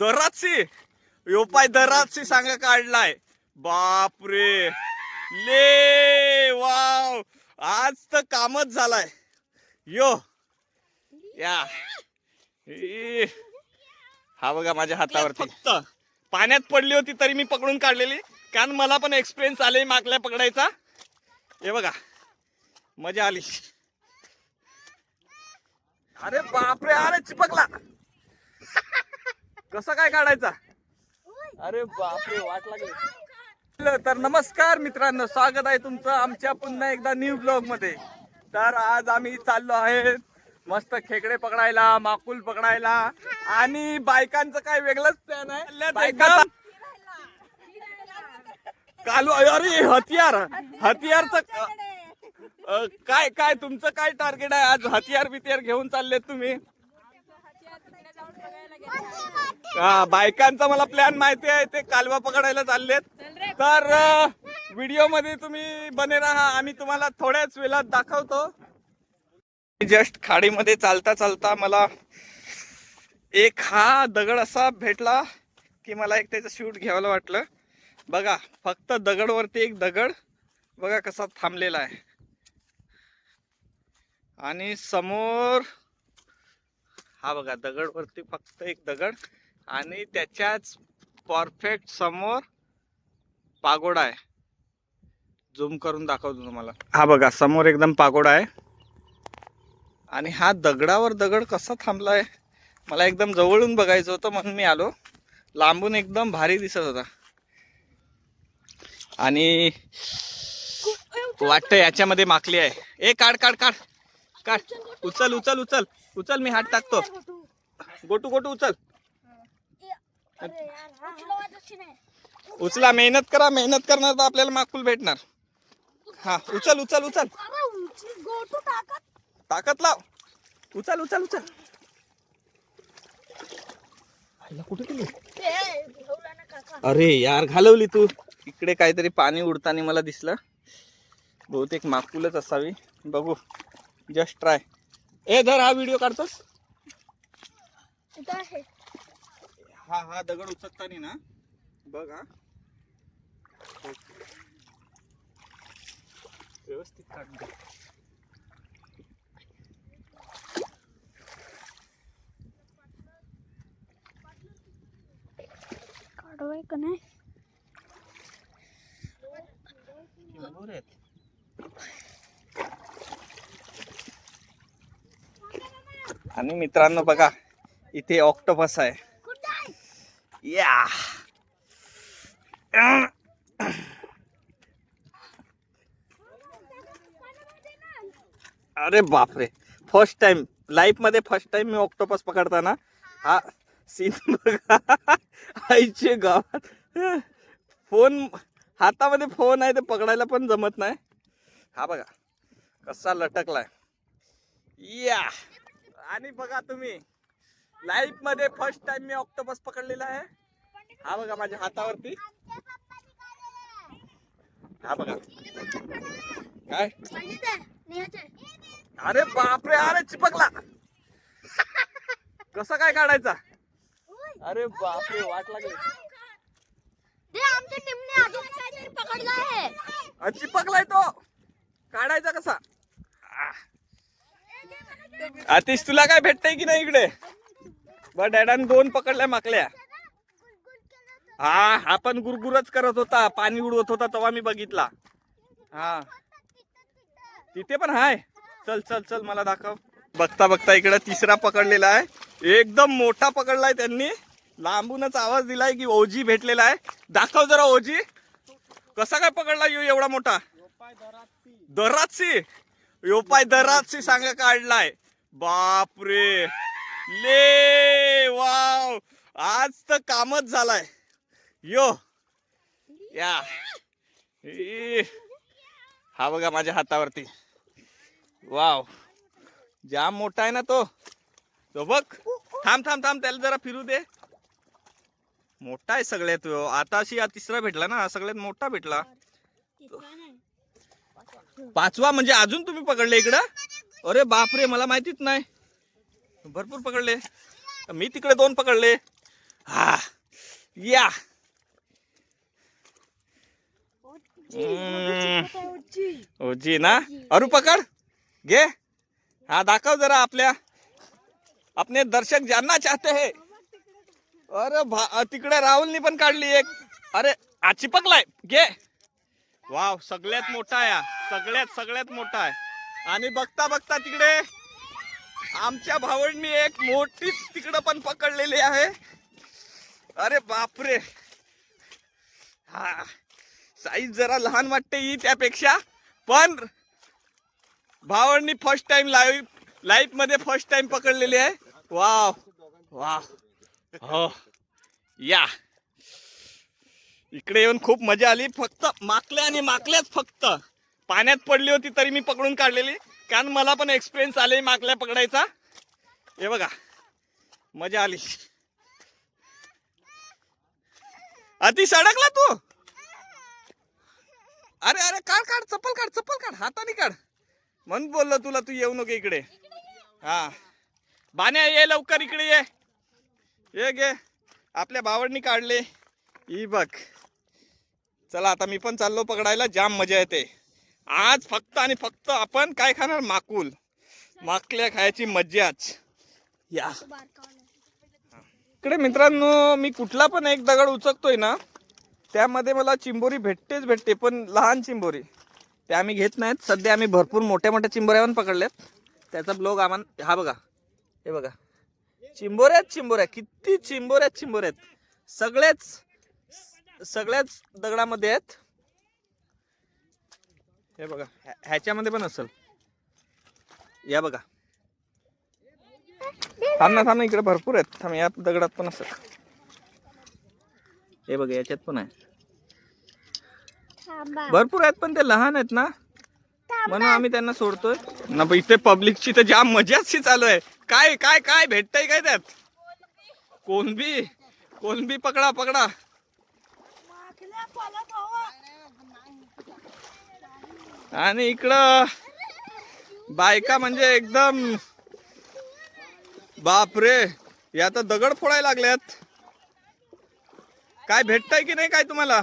दराची यो पाय दराची सांगा काढलाय. बापरे ले वाव, आज तर कामच झालाय. यो या हा बघा माझ्या हातावरती फक्त पाण्यात पडली होती तरी मी पकडून काढलेली, कारण मला पण एक्सपिरियन्स आले माकल्या पकडायचा. हे बघा मजा आली. अरे बापरे, अरे चिपकला. कसं काय काढायचा? अरे बापरे, वाट लागली. तर नमस्कार मित्रांनो, स्वागत आहे तुमचं आमच्या पुन्हा एकदा न्यू ब्लॉग मध्ये. तर आज आम्ही चाललो आहे मस्त खेकडे पकडायला, माकुल पकडायला, आणि बायकांचं काय वेगळंच प्लॅन आहे. बायकांचा कालू, अरे हतियारचं काय काय तुमचं काय टार्गेट आहे आज? हतियार बितियार घेऊन चालले तुम्ही? बायकांचा मला प्लॅन माहिती आहे, ते कालवा पकडायला चाललेत. तर व्हिडिओ मध्ये तुम्ही बने राहा, आम्ही तुम्हाला थोड्याच वेळात दाखवतो. जस्ट खाडीमध्ये चालता चालता मला एक हा दगड असा भेटला की मला एक त्याचं शूट घ्यायला वाटलं. बघा फक्त दगड वरती एक दगड बघा कसा थांबलेला आहे, आणि समोर हा बघा दगड वरती फक्त एक दगड, आणि त्याच्याच परफेक्ट समोर पागोडा आहे. झूम करून दाखवतो तुम्हाला. हा बघा समोर एकदम पागोडा आहे, आणि हा दगडावर दगड कसा थांबलाय मला एकदम जवळून बघायचं होतं म्हणून मी आलो. लांबून एकदम भारी दिसत होता, आणि वाटतं याच्यामध्ये माकली आहे. ए काढ काढ काढ काढ, उचल उचल उचल उचल, मी हात टाकतो. गोटू गोटू उचल, उचला. मेहनत करा, मेहनत करणार तर आपल्याला माकुल भेटणार. हा उचल उचल उचल, ताकद लाव, उचल उचल उचल. कुठे गेली? अरे यार घालवली तू. इकडे काहीतरी पाणी उडताना मला दिसलं, बहुतेक माकुलच असावी. बघू, जस्ट ट्राय. ए धर, हा व्हिडिओ काढतोस? हा हा दगड उचलताना ना बघ. हा व्यवस्थित काढ. काढवाय का नाही? आणि मित्रांनो बघा इथे ऑक्टोपस आहे. या अरे बापरे, फर्स्ट टाइम लाईफ मध्ये, फर्स्ट टाइम मी ऑक्टोपस पकडताना हा सीन बघा. आईचे गावात फोन हातामध्ये, फोन आहे ते पकडायला पण जमत नाही. हा बघा कसा लटकलाय. या आणि बघा तुम्ही, लाईफ मध्ये फर्स्ट टाइम मी ऑक्टोपस पकडलेला आहे. हा बघा माझ्या हातावरती. हा बघा काय, अरे बापरे, अरे चिपकला. कसं काय काढायचा? अरे बापरे, वाट लागली. आमच्या टीमने अजून काहीतरी पकडला आहे. चिपकलाय तो, काढायचा कसा? आतिश तुला काय भेटतंय की नाही इकडे? बरं डॅडाने 2 पकडल्या माकल्या. हा हा पण गुरगुरच करत होता, पाणी उडवत होता तेव्हा मी बघितला. हा तिथे पण हाय. चल चल चल मला दाखव. बघता बघता इकडे तिसरा पकडलेला आहे. एकदम मोठा पकडलाय त्यांनी, लांबूनच आवाज दिलाय की ओजी भेटलेला आहे. दाखव जरा ओजी, कसा काय पकडला यो एवढा मोठा? दराची यो पाय दराची सांगा काढलाय. बापरे ले वाव, आज तर कामच झालाय. यो या हा बघा माझ्या हातावरती. वाव जाम मोठा आहे ना तो. तो बघ, थांब थांब थांब, त्याला जरा फिरू दे. मोठा आहे सगळ्यात. आताशी हा तिसरा भेटला ना, सगळ्यात मोठा भेटला. 5वा म्हणजे अजून तुम्ही पकडले इकडं? अरे बापरे, मला माहितीच नाही. भरपूर पकडले. मी तिकडे 2 पकडले. हा या ओजी ना अरू पकड घे हा दाखव जरा आपल्या अपने दर्शक जानना चाहते हैं अरे तिकडे राहुलनी पण काढली एक अरे चिपकलाय घे वाव सगळ्यात मोठा आहे सगळ्यात मोठा आहे आणि बघता बघता तिकडे आमच्या भावंडनी एक मोठीच तिकडे पण पकडलेली आहे अरे बापरे हा साईज जरा लहान वाटते ही त्यापेक्षा पण भावंडनी फर्स्ट टाइम लाईफ मध्ये फर्स्ट टाइम पकडलेली आहे वाव वाव हो या इकडे येऊन खूप मजा आली फक्त माकल्याच फक्त पाण्यात पडली होती तरी मी पकडून काढलेली कारण मला पण एक्सपिरियन्स आले माकल्या पकडायचा हे बघा मजा आली अति सडकला तू अरे अरे काढ चप्पल काढ हाताने काढ म्हणून बोललो तुला तू येऊ नको इकडे हा बाण्या ये लवकर इकडे ये गे आपल्या भावंडनी काढले ही बघ चला आता मी पण चाललो पकडायला जाम मजा येते आज फक्त आणि फक्त आपण काय खाणार माकल्या खायची मजाच या इकडे मित्रांनो मी कुठला पण एक दगड उचकतोय ना त्यामध्ये मला चिंबोरी भेटते पण लहान चिंबोरी ते आम्ही घेत नाहीत सध्या आम्ही भरपूर मोठ्या चिंबोऱ्या पण पकडल्यात त्याचा ब्लॉग आम्हाला हा बघा हे बघा चिंबोऱ्या किती चिंबोऱ्यात सगळ्याच दगडामध्ये आहेत हे बघा ह्याच्यामध्ये पण असेल या बघा थांब ना इकडे भरपूर आहेत थांब या दगडात पण असेल हे बघा याच्यात पण आहे भरपूर आहेत पण ते लहान आहेत ना म्हणून आम्ही त्यांना सोडतोय ना इथे पब्लिकची तर जाम मजाच चालू आहे काय काय काय भेटतंय काय त्यात कोलंबी पकडा आणि इकडं बायका म्हणजे एकदम बापरे या तर दगड फोडायला लागल्यात काय भेटतंय की नाही काय तुम्हाला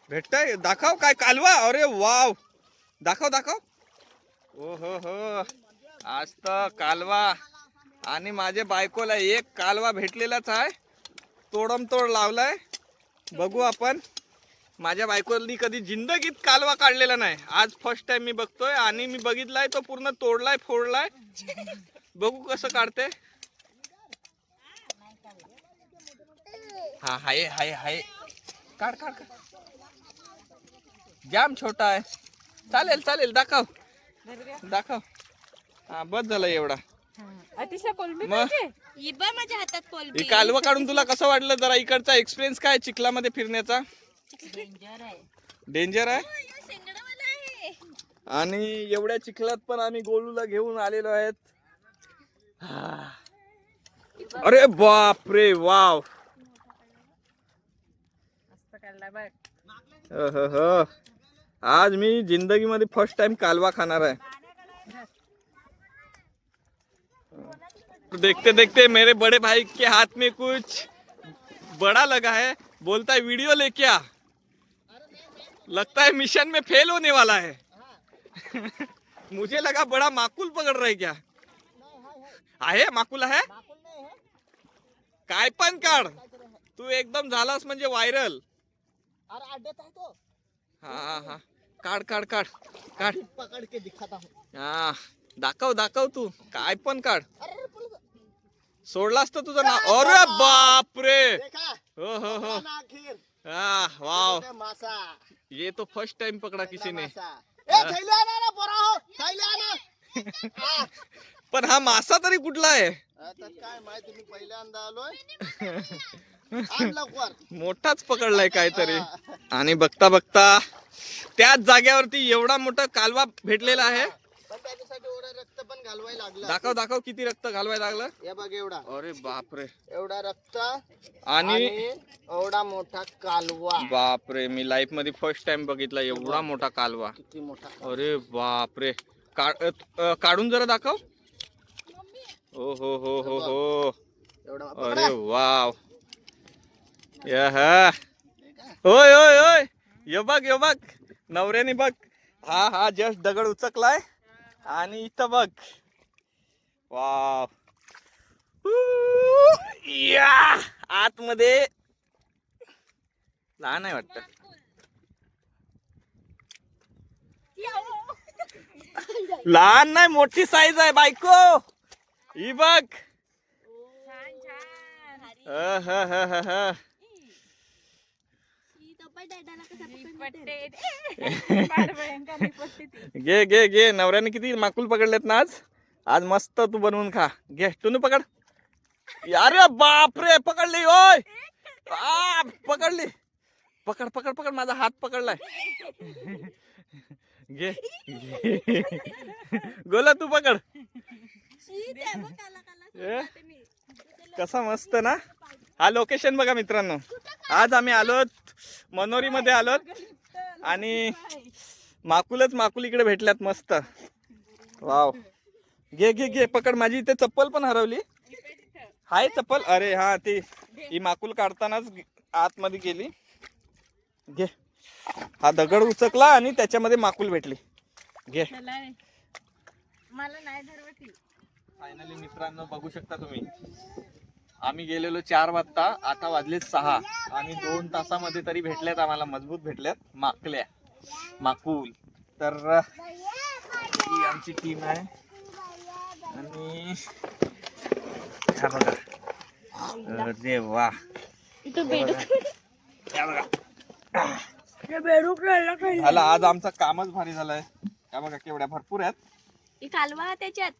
भेटतंय दाखव काय कालवा अरे वाव दाखव ओ हो आज तर कालवा आणि माझ्या बायकोला एक कालवा भेटलेलाच आहे तोड लावलाय बघू आपण माझ्या बायकोनी कधी जिंदगीत कालवा काढलेला नाही आज फर्स्ट टाइम मी बघतोय आणि मी बघितलाय तो पूर्ण तोडलाय फोडलाय बघू कसं काढते हा हाय काढ जाम छोटा आहे चालेल दाखव हा बस झालं एवढा अतिशय कोलंबी माझ्या हातात कोलंबी कालवा काढून तुला कसं वाटलं जरा इकडचा एक्सपिरियन्स काय चिखलामध्ये फिरण्याचा डेंजर आहे आणि एवढ्या चिखलात पण आम्ही गोलूला घेऊन आलेलो आहेत अरे बापरे वाव आज मी जिंदगी मध्ये फर्स्ट टाइम कालवा खाणार आहे देखते देखते मेरे बड़े भाई के हाथ में कुछ बड़ा लगा है बोलता है वीडियो लेके आ लगता है मिशन में फेल होने वाला है मुझे लगा बड़ा माकुल पकड़ रहे क्या आहे माकुल आहे काय पण काढ तू एकदम झालास म्हणजे व्हायरल हा काढ पकड़ के दिखाता हूँ हा दाखव तू काय पण काढ सोडलास तर तुझं नाव अरे बापरे हो हाँ वाव मासा ये तो फर्स्ट टाइम पकड़ा किसी ने पण हा मासा तरी कुठला आहे काय माहिती मी पहिल्यांदा आलोय मोठाच पकडलाय काहीतरी आणि बघता त्याच जागेवरती एवढा मोठा कालवा भेटलेला आहे पण त्याच्यासाठी एवढा रक्त पण घालवायला लागलं दाखव किती रक्त घालवायला लागलं हे बघ एवढा अरे बापरे एवढा रक्त आणि एवढा मोठा कालवा बापरे मी लाईफ मध्ये फर्स्ट टाइम बघितला एवढा मोठा कालवा किती मोठा अरे बापरे काढून जरा दाखव हो एवढा अरे वाव हा होय होय होय यो बघ नवऱ्याने बघ हा जस्ट दगड उचकलाय आणि इथं बघ वाव या आतमध्ये लहान आहे वाटत लहान नाही मोठी साईज आहे बायको ही बघ घे नवऱ्याने किती माकुल पकडलेत ना आज मस्त तू बनवून खा घे तू पकड अरे बापरे पकडली ओय पकडली पकड माझा हात पकडलाय घे गोला तू पकड कसा मस्त ना हा लोकेशन बघा मित्रांनो आज आम्ही आलोत मनोरी मध्ये आलोत आणि माकुल इकडे भेटल्यात मस्त वाव घे पकड माझी इथे चप्पल पण हरवली हाय चप्पल अरे हा ती ही माकुल काढतानाच आतमध्ये गेली घे हा दगड उचकला आणि त्याच्यामध्ये माकुल भेटली घे मला नाही धरवती फायनली मित्रांनो बघू शकता तुम्ही आम्ही गेलेलो 4 वाजता आता वाजले 6 आणि 2 तासामध्ये तरी भेटल्यात आम्हाला मजबूत भेटल्यात माकुल तर ही आमची टीम आहे आणि हा बघा अरे वा झाला आज आमचं कामच भारी झालंय या बघा केवढ्या भरपूर आहेत कालवा त्याच्यात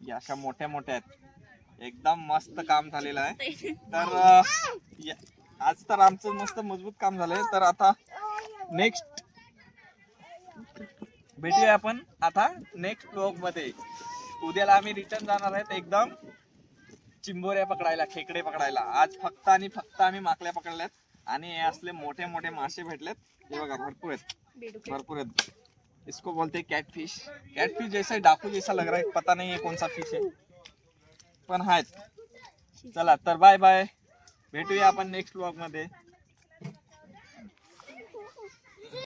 या अशा मोठ्या आहेत एकदम मस्त काम झालेलं आहे तर आज तर आमचं मस्त मजबूत काम झालंय तर आता नेक्स्ट भेटूया आपण आता नेक्स्ट ब्लॉग मध्ये उद्याला आम्ही रिटर्न जाणार आहेत एकदम चिंबोऱ्या पकडायला खेकडे पकडायला आज फक्त आम्ही माकल्या पकडल्यात आणि हे असले मोठे मासे भेटलेत हे बघा भरपूर आहेत इसको बोलते हैं कैटफिश जैसा डाकू जैसा लग रहा है पता नहीं है कौन सा फिश है पण आहेत चला तर बाय भेटूया आपण नेक्स्ट ब्लॉग मध्ये